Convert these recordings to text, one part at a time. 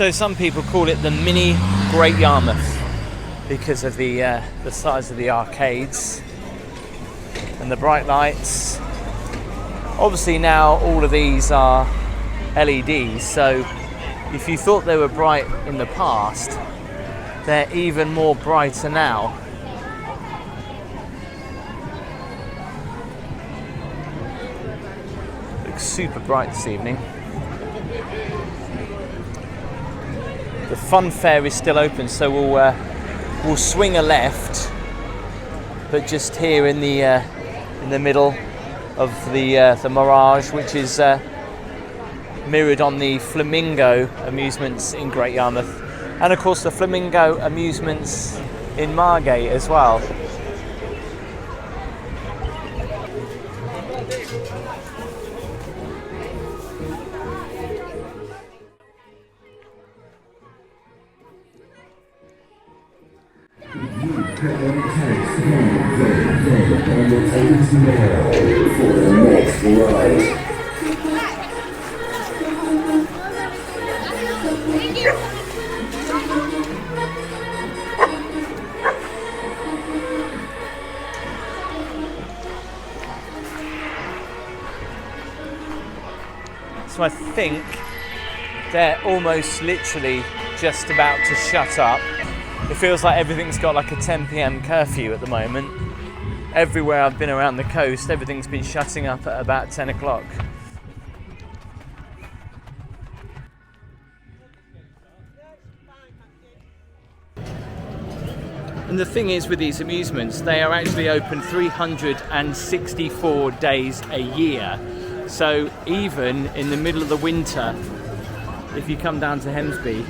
So some people call it the mini Great Yarmouth because of the size of the arcades and the bright lights. Obviously now all of these are LEDs, so if you thought they were bright in the past, they're even more brighter now. Looks super bright this evening. The funfair is still open, so we'll swing a left, but just here in the middle of the Mirage, which is mirrored on the Flamingo amusements in Great Yarmouth, and of course the Flamingo amusements in Margate as well. For the next ride. So I think they're almost literally just about to shut up. It feels like everything's got like a 10 p.m. curfew at the moment. Everywhere I've been around the coast, everything's been shutting up at about 10 o'clock. And the thing is with these amusements, they are actually open 364 days a year. So even in the middle of the winter, if you come down to Hemsby,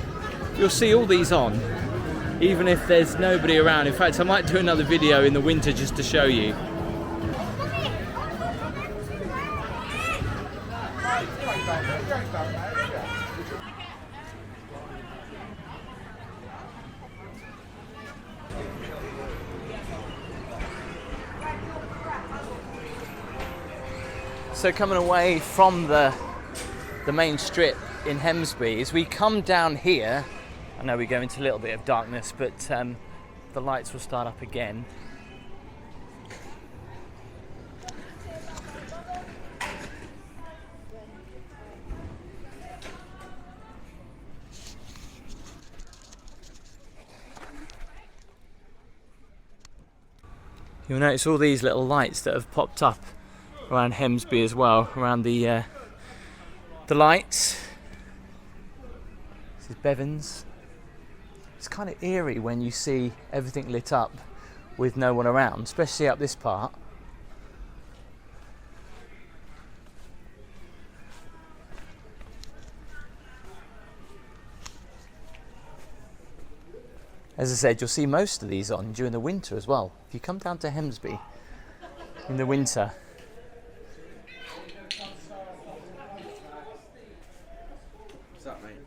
you'll see all these on, even if there's nobody around. In fact, I might do another video in the winter just to show you. So coming away from the main strip in Hemsby, as we come down here, I know we go into a little bit of darkness, but the lights will start up again. You'll notice all these little lights that have popped up around Hemsby as well, around the lights. This is Bevan's. It's kind of eerie when you see everything lit up with no one around, especially up this part. As I said, you'll see most of these on during the winter as well. If you come down to Hemsby in the winter, what's that, mate?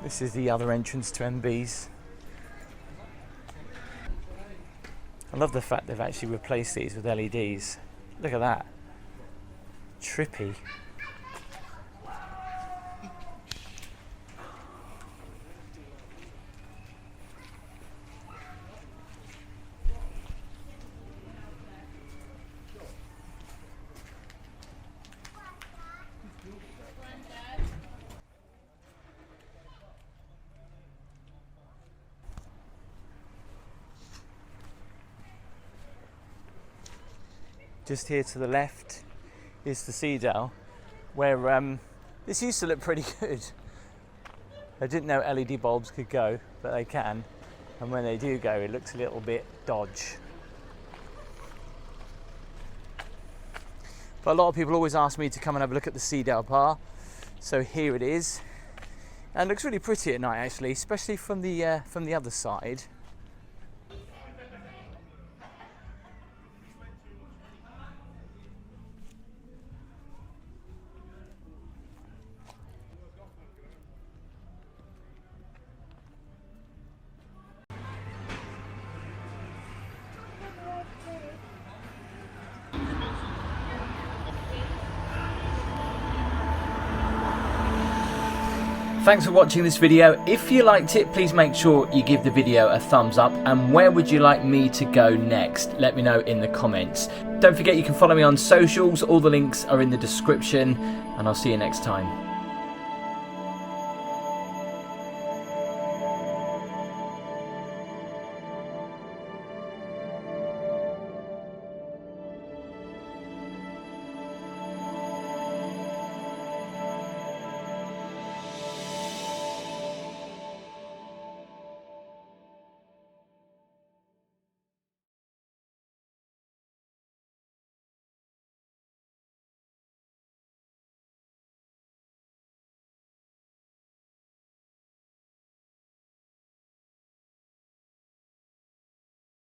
This is the other entrance to MB's. I love the fact they've actually replaced these with LEDs. Look at that. Trippy. just here to the left is the Cedar, where this used to look pretty good. I didn't know LED bulbs could go, but they can, and when they do go it looks a little bit dodge. But a lot of people always ask me to come and have a look at the Cedar Bar, so here it is, and it looks really pretty at night actually, especially from the other side. Thanks for watching this video. If you liked it, please make sure you give the video a thumbs up, and where would you like me to go next? Let me know in the comments. Don't forget you can follow me on socials, all the links are in the description, and I'll see you next time.